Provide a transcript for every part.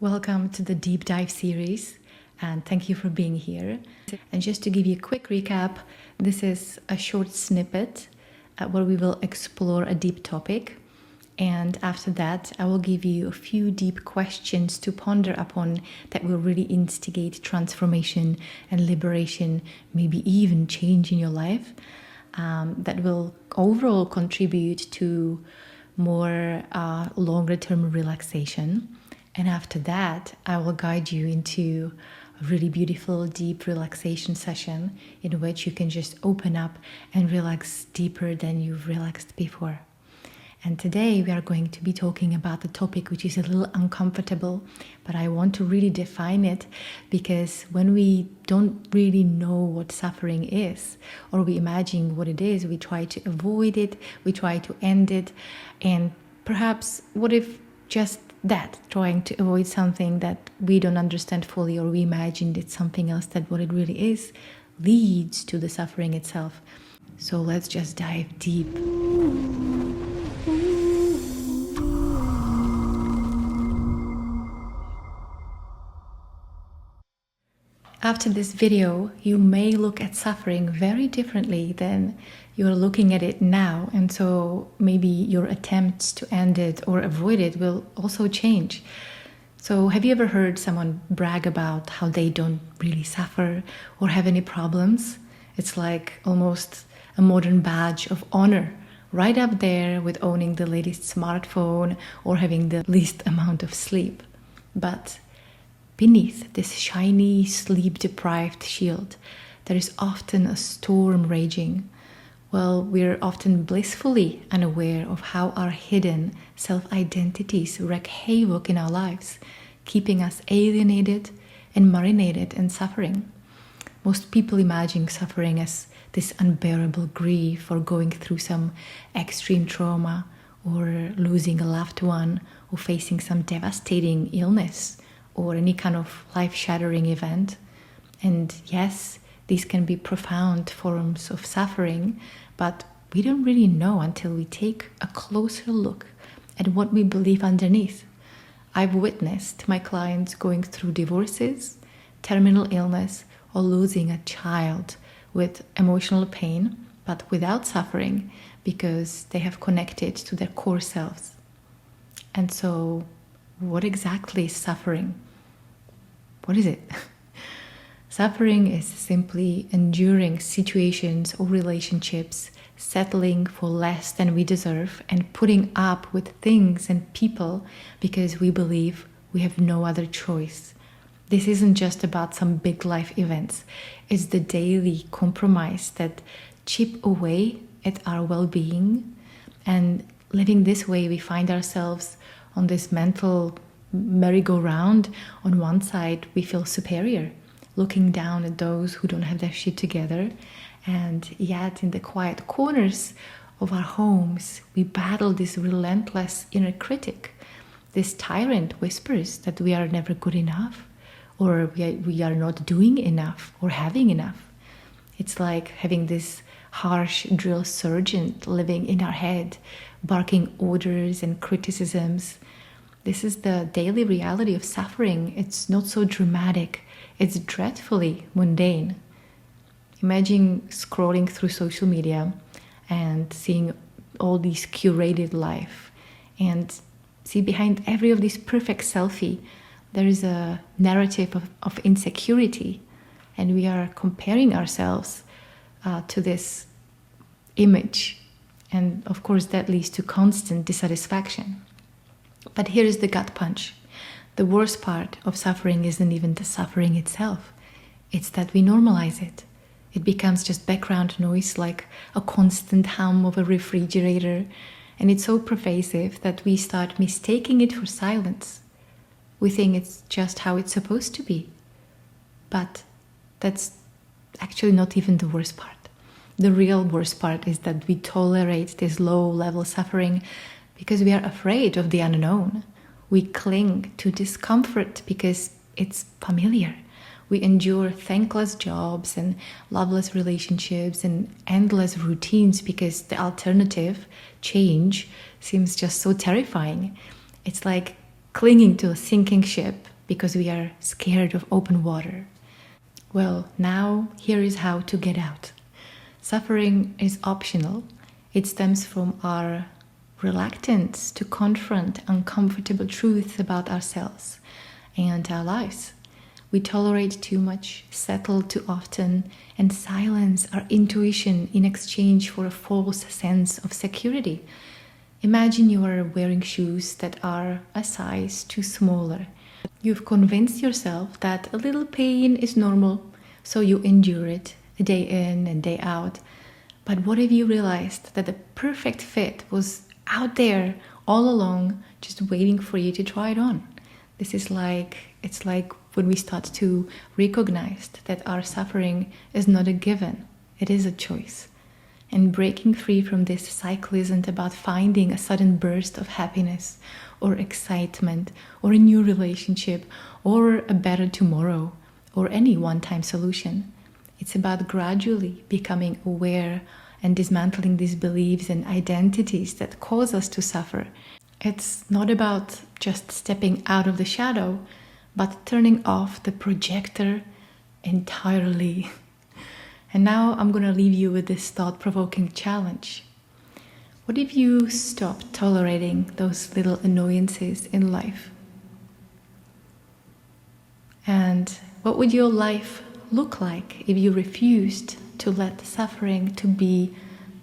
Welcome to the Deep Dive series, and thank you for being here. And just to give you a quick recap, this is a short snippet where we will explore a deep topic. And after that, I will give you a few deep questions to ponder upon that will really instigate transformation and liberation, maybe even change in your life, that will overall contribute to more longer-term relaxation. And after that, I will guide you into a really beautiful, deep relaxation session in which you can just open up and relax deeper than you've relaxed before. And today we are going to be talking about the topic which is a little uncomfortable, but I want to really define it, because when we don't really know what suffering is, or we imagine what it is, we try to avoid it, we try to end it, and perhaps what if just that, trying to avoid something that we don't understand fully, or we imagined it's something else that what it really is, leads to the suffering itself. So let's just dive deep. After this video, you may look at suffering very differently than you're looking at it now, and so maybe your attempts to end it or avoid it will also change. So have you ever heard someone brag about how they don't really suffer or have any problems? It's like almost a modern badge of honor, right up there with owning the latest smartphone or having the least amount of sleep. But beneath this shiny, sleep-deprived shield, there is often a storm raging. Well, we're often blissfully unaware of how our hidden self-identities wreak havoc in our lives, keeping us alienated and marinated in suffering. Most people imagine suffering as this unbearable grief, or going through some extreme trauma, or losing a loved one, or facing some devastating illness, or any kind of life-shattering event. And yes, these can be profound forms of suffering, but we don't really know until we take a closer look at what we believe underneath. I've witnessed my clients going through divorces, terminal illness, or losing a child with emotional pain, but without suffering, because they have connected to their core selves. And so, what exactly is suffering? What is it? Suffering is simply enduring situations or relationships, settling for less than we deserve, and putting up with things and people because we believe we have no other choice. This isn't just about some big life events. It's the daily compromise that chip away at our well-being. And living this way, we find ourselves on this mental merry-go-round. On one side, we feel superior, looking down at those who don't have their shit together. And yet, in the quiet corners of our homes, we battle this relentless inner critic. This tyrant whispers that we are never good enough, or we are not doing enough or having enough. It's like having this harsh drill sergeant living in our head, barking orders and criticisms. This is the daily reality of suffering. It's not so dramatic. It's dreadfully mundane. Imagine scrolling through social media and seeing all these curated life, and see behind every of these perfect selfie, there is a narrative of insecurity, and we are comparing ourselves to this image. And of course, that leads to constant dissatisfaction. But here is the gut punch. The worst part of suffering isn't even the suffering itself. It's that we normalize it. It becomes just background noise, like a constant hum of a refrigerator. And it's so pervasive that we start mistaking it for silence. We think it's just how it's supposed to be. But that's actually not even the worst part. The real worst part is that we tolerate this low-level suffering because we are afraid of the unknown. We cling to discomfort because it's familiar. We endure thankless jobs and loveless relationships and endless routines because the alternative, change, seems just so terrifying. It's like clinging to a sinking ship because we are scared of open water. Well, now here is how to get out. Suffering is optional. It stems from our reluctance to confront uncomfortable truths about ourselves and our lives. We tolerate too much, settle too often, and silence our intuition in exchange for a false sense of security. Imagine you are wearing shoes that are a size too smaller. You've convinced yourself that a little pain is normal, so you endure it day in and day out. But what if you realized that the perfect fit was out there all along, just waiting for you to try it on? It's like when we start to recognize that our suffering is not a given, it is a choice. And breaking free from this cycle isn't about finding a sudden burst of happiness or excitement or a new relationship or a better tomorrow or any one-time solution. It's about gradually becoming aware and dismantling these beliefs and identities that cause us to suffer. It's not about just stepping out of the shadow, but turning off the projector entirely. And now I'm going to leave you with this thought-provoking challenge. What if you stop tolerating those little annoyances in life? And what would your life look like if you refused to let suffering to be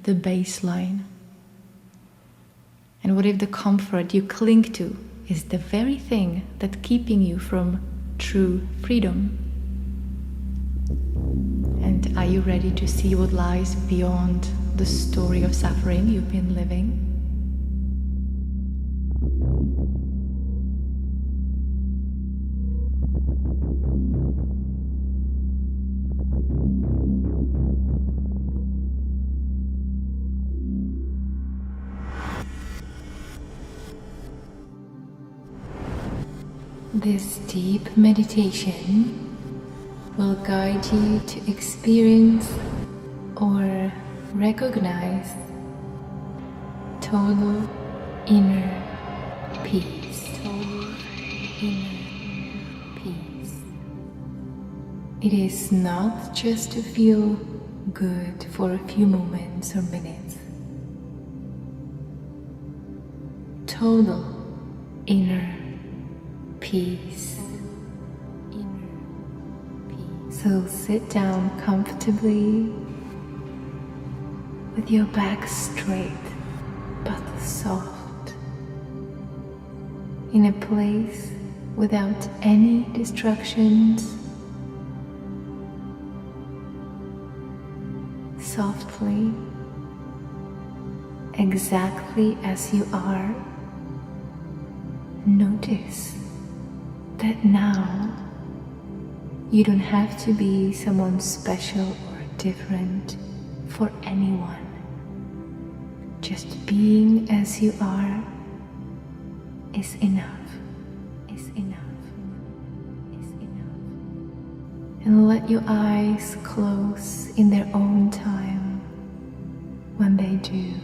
the baseline? And what if the comfort you cling to is the very thing that's keeping you from true freedom? And are you ready to see what lies beyond the story of suffering you've been living? This deep meditation will guide you to experience or recognize total inner peace. Total inner peace. It is not just to feel good for a few moments or minutes. Total inner peace. So sit down comfortably with your back straight but soft, in a place without any distractions. Softly, exactly as you are, notice that now you don't have to be someone special or different for anyone. Just being as you are is enough, is enough, is enough. And let your eyes close in their own time when they do.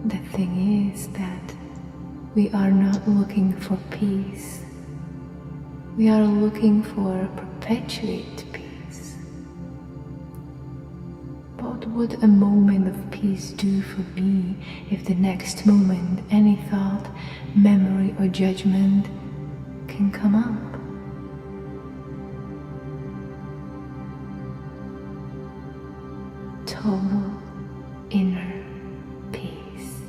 The thing is that we are not looking for peace. We are looking for perpetuate peace. But what would a moment of peace do for me if the next moment any thought, memory or judgment can come up? Total inner peace.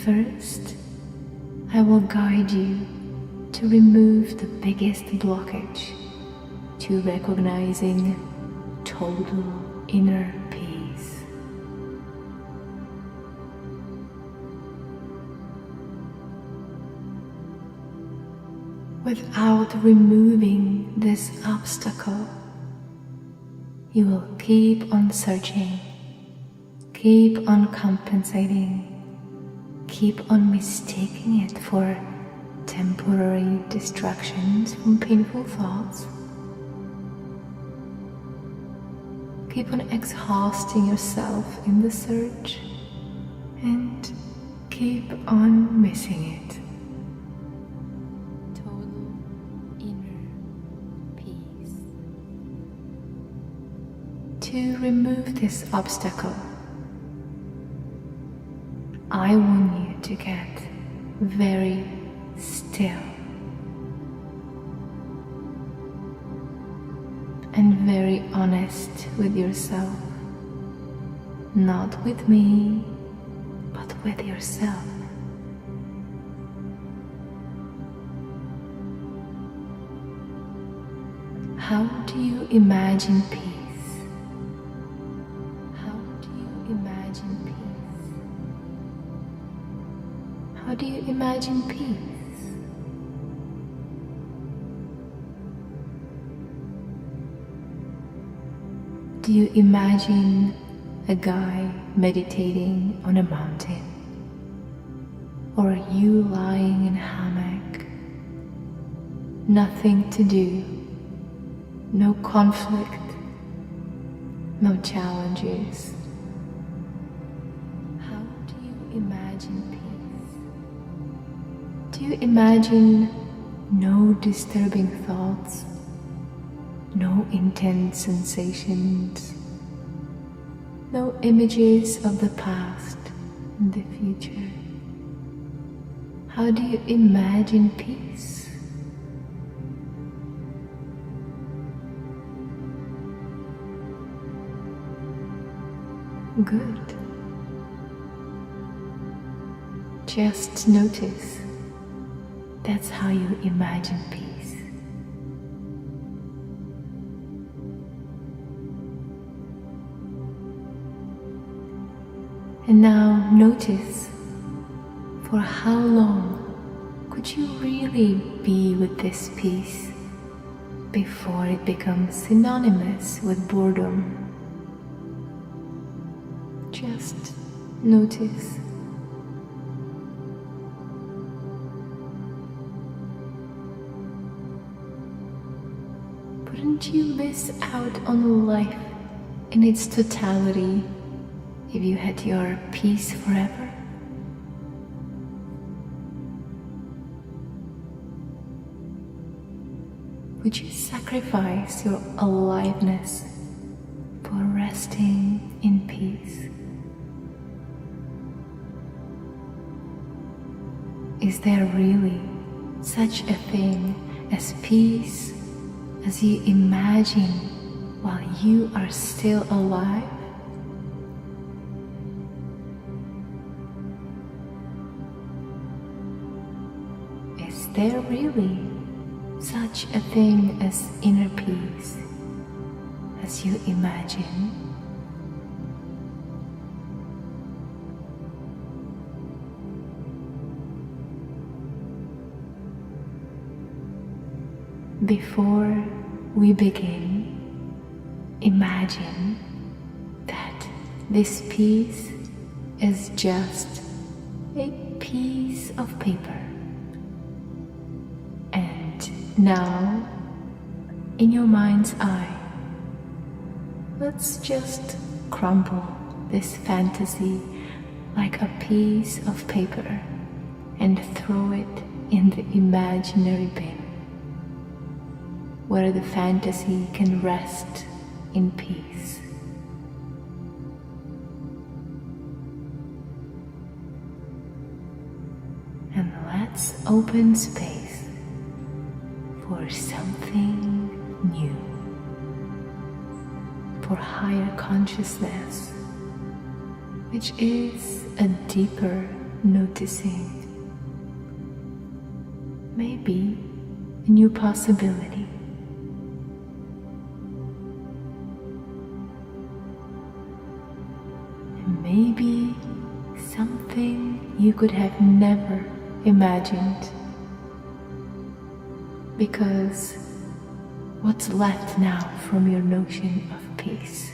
First, I will guide you to remove the biggest blockage to recognizing total inner peace. Without removing this obstacle, you will keep on searching, keep on compensating, keep on mistaking it for temporary distractions from painful thoughts. Keep on exhausting yourself in the search and keep on missing it. Total inner peace. To remove this obstacle, I want you to get very still and very honest with yourself, not with me, but with yourself. How do you imagine peace? How do you imagine peace? How do you imagine peace? Do you imagine a guy meditating on a mountain? Or you lying in a hammock? Nothing to do, no conflict, no challenges. How do you imagine peace? Do you imagine no disturbing thoughts? No intense sensations, no images of the past and the future. How do you imagine peace? Good. Just notice. That's how you imagine peace. And now notice, for how long could you really be with this peace before it becomes synonymous with boredom? Just notice. Wouldn't you miss out on life in its totality if you had your peace forever? Would you sacrifice your aliveness for resting in peace? Is there really such a thing as peace as you imagine while you are still alive? Is there really such a thing as inner peace as you imagine? Before we begin, imagine that this piece is just a piece of paper. And now, in your mind's eye, let's just crumple this fantasy like a piece of paper and throw it in the imaginary bin, where the fantasy can rest in peace. And let's open space for something new, for higher consciousness, which is a deeper noticing, maybe a new possibility. Maybe something you could have never imagined. Because what's left now from your notion of peace?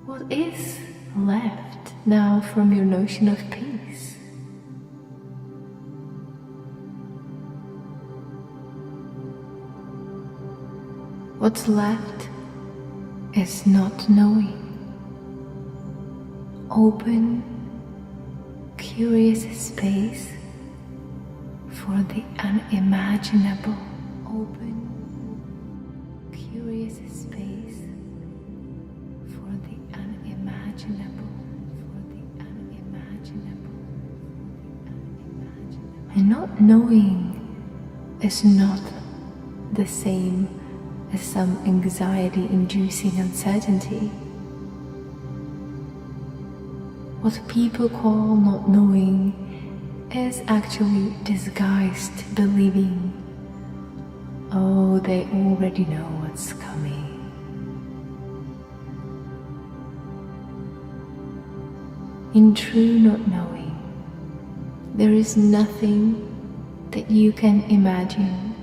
What is left now from your notion of peace? What's left is not knowing. Open, curious space for the unimaginable. Open, curious space for the unimaginable. And not knowing is not the same as some anxiety-inducing uncertainty. What people call not knowing is actually disguised believing. Oh, they already know what's coming. In true not knowing, there is nothing that you can imagine,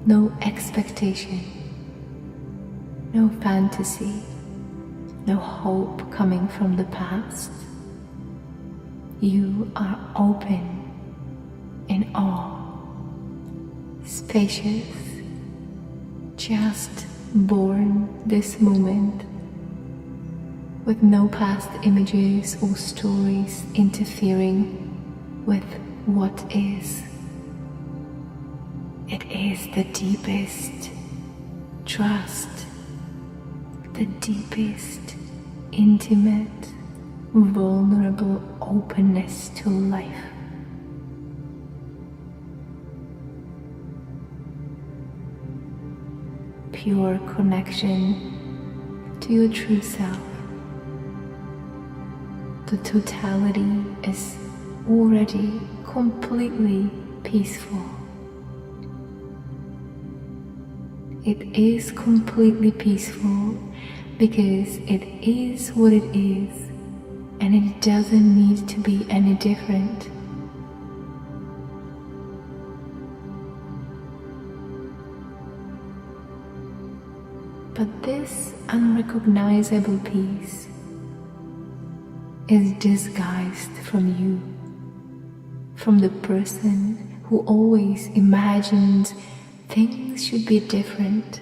no expectation, no fantasy, no hope coming from the past. You are open, in awe, spacious, just born this moment, with no past images or stories interfering with what is. It is the deepest trust, the deepest, intimate, vulnerable openness to life. Pure connection to your true self. The totality is already completely peaceful. It is completely peaceful because it is what it is, and it doesn't need to be any different. But this unrecognizable peace is disguised from you, from the person who always imagined things should be different,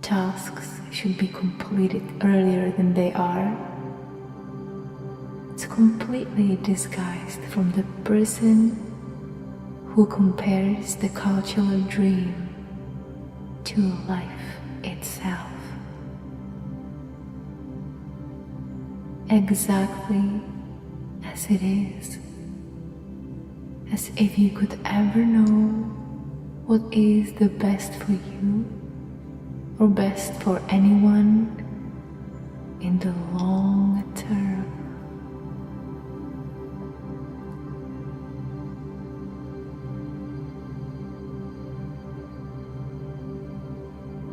tasks should be completed earlier than they are. It's completely disguised from the person who compares the cultural dream to life itself. Exactly as it is, as if you could ever know what is the best for you or best for anyone in the long term.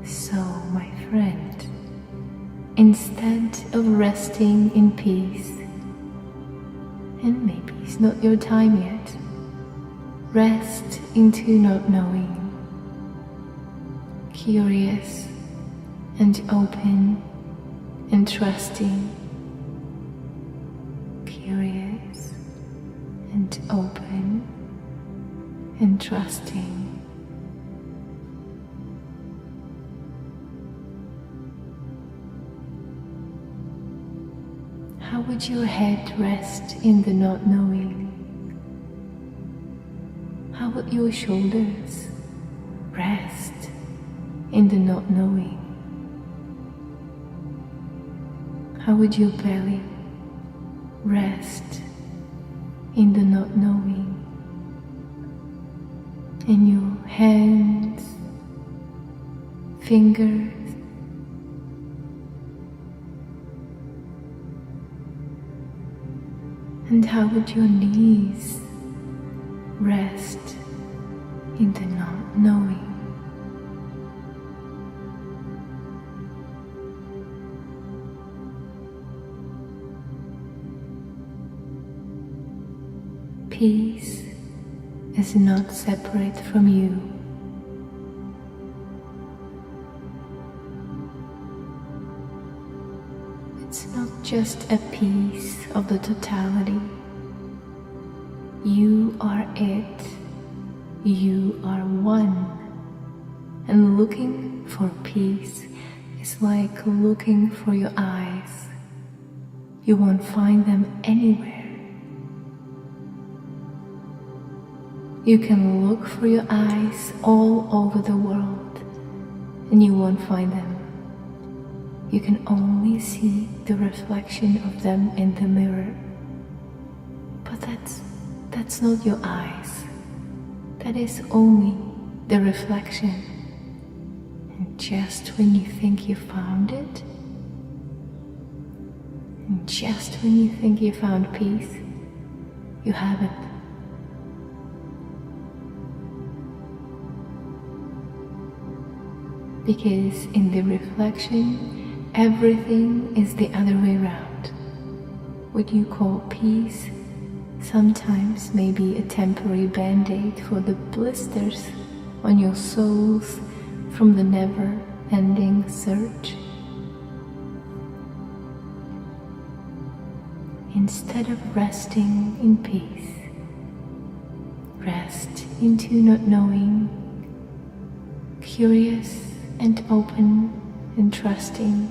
So, my friend, instead of resting in peace, and maybe it's not your time yet, rest into not knowing, curious and open and trusting, curious and open and trusting. How would your head rest in the not knowing? How would your shoulders rest in the not knowing? How would your belly rest in the not knowing? And your hands, fingers, and how would your knees rest in the not knowing? Peace is not separate from you. It's not just a piece of the totality. You are it. You are one. And looking for peace is like looking for your eyes. You won't find them anywhere. You can look for your eyes all over the world and you won't find them. You can only see the reflection of them in the mirror. But that's not your eyes. That is only the reflection. And just when you think you found it, and just when you think you found peace, you haven't. Because in the reflection, everything is the other way around. What you call peace sometimes may be a temporary band-aid for the blisters on your souls from the never-ending search. Instead of resting in peace, rest into not knowing, curious and open and trusting.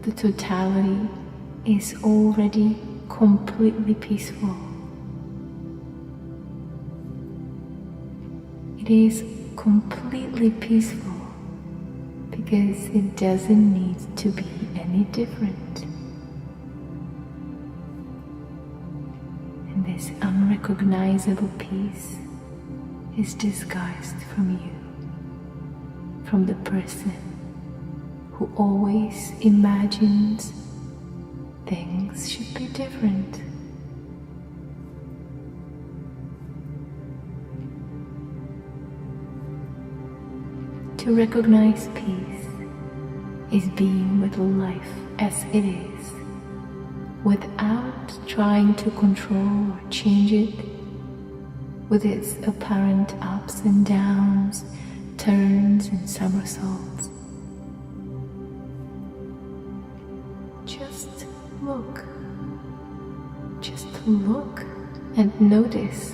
The totality is already completely peaceful. It is completely peaceful because it doesn't need to be any different. And this unrecognizable peace is disguised from you, from the person who always imagines things should be different. To recognize peace is being with life as it is, without trying to control or change it, with its apparent ups and downs, turns and somersaults. Just look and notice.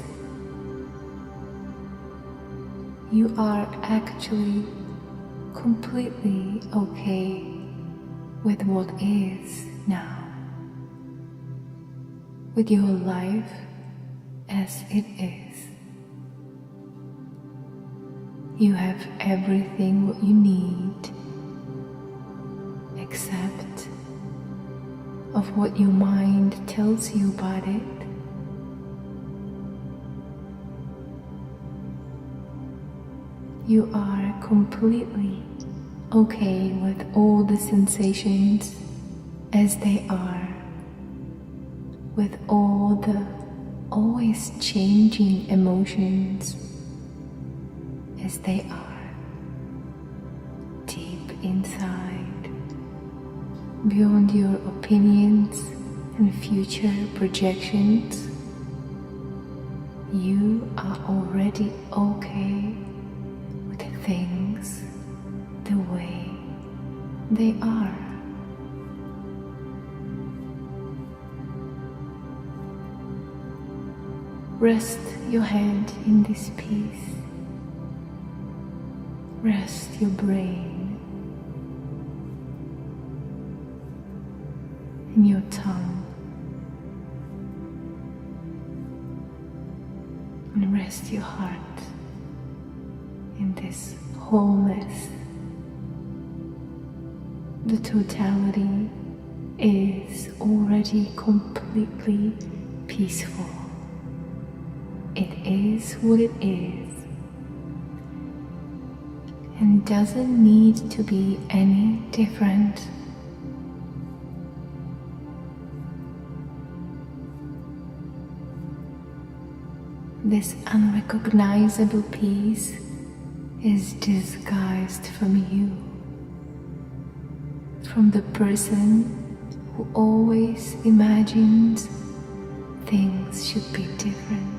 You are actually completely okay with what is now, with your life as it is. You have everything what you need, except of what your mind tells you about it. You are completely okay with all the sensations as they are, with all the always changing emotions as they are, deep inside, beyond your opinions and future projections. You are already okay with things the way they are. Rest your head in this peace. Rest your brain and your tongue. And rest your heart in this wholeness. The totality is already completely peaceful. It is what it is and doesn't need to be any different. This unrecognizable peace is disguised from you, from the person who always imagines things should be different.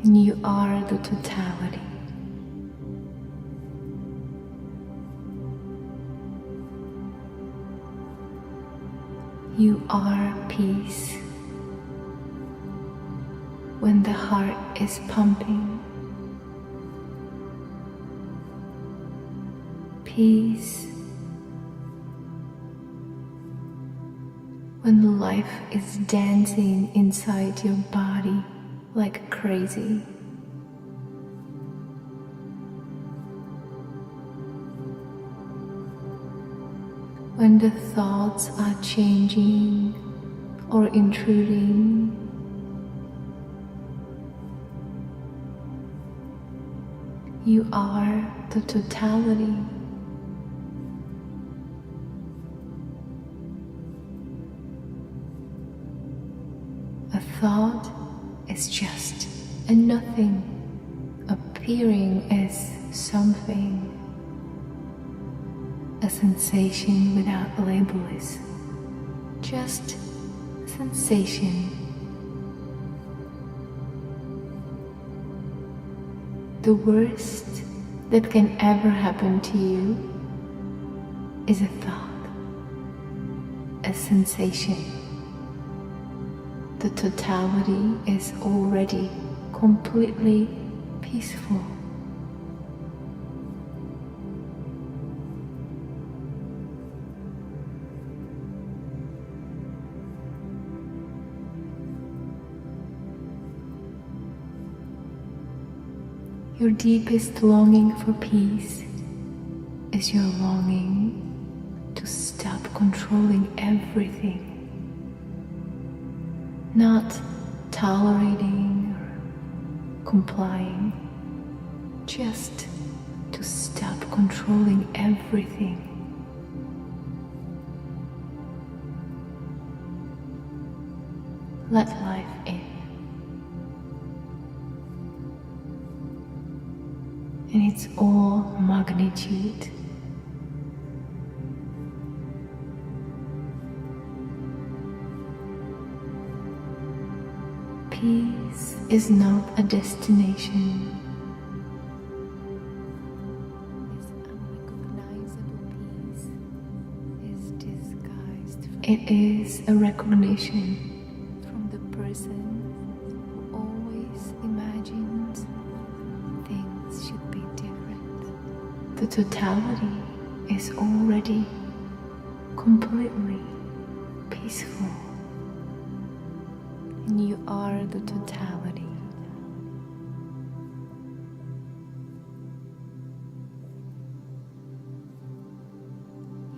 And you are the totality. You are peace when the heart is pumping. Peace when life is dancing inside your body like crazy. When the thoughts are changing or intruding. You are the totality. A thought is just a nothing, appearing as something. A sensation without label is just sensation. The worst that can ever happen to you is a thought, a sensation. The totality is already completely peaceful. Your deepest longing for peace is your longing to stop controlling everything, not tolerating or complying, just to stop controlling everything. Let life in. And it's all magnitude. Peace is not a destination. This unrecognizable peace is disguised. It is a recognition from the person who always imagines things should be different. The totality is already completely peaceful. And you are the totality.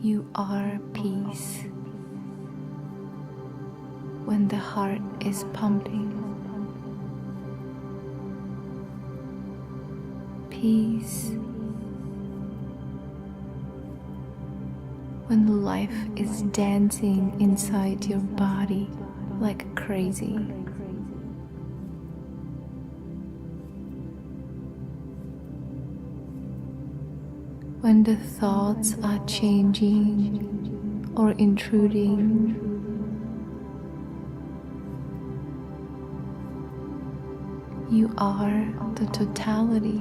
You are peace when the heart is pumping. Peace when life is dancing inside your body like crazy. When the thoughts are changing or intruding. You are the totality.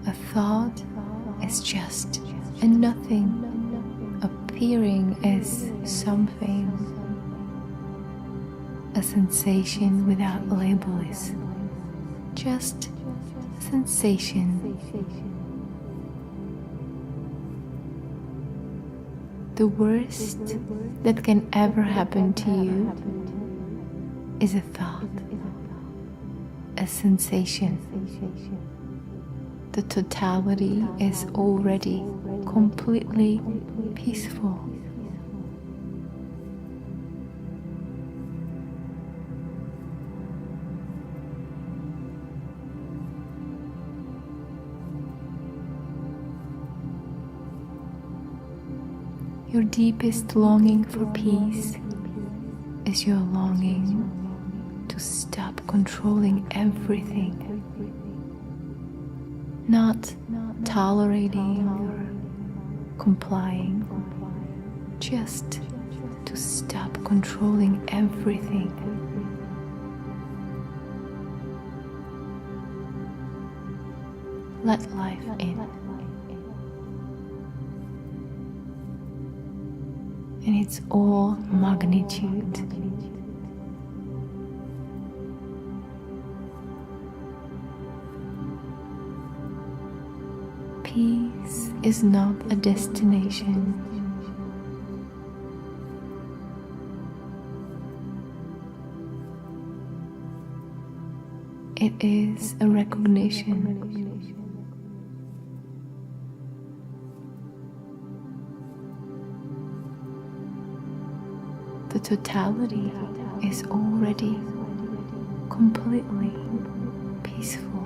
A thought is just a nothing, appearing as something. A sensation without label is just sensation. The worst that can ever happen to you is a thought, a sensation. The totality is already completely peaceful. Your deepest longing for peace is your longing to stop controlling everything, not tolerating or complying, just to stop controlling everything. Let life in. in its all magnitude. Peace is not a destination. It is a recognition. The totality is already completely peaceful.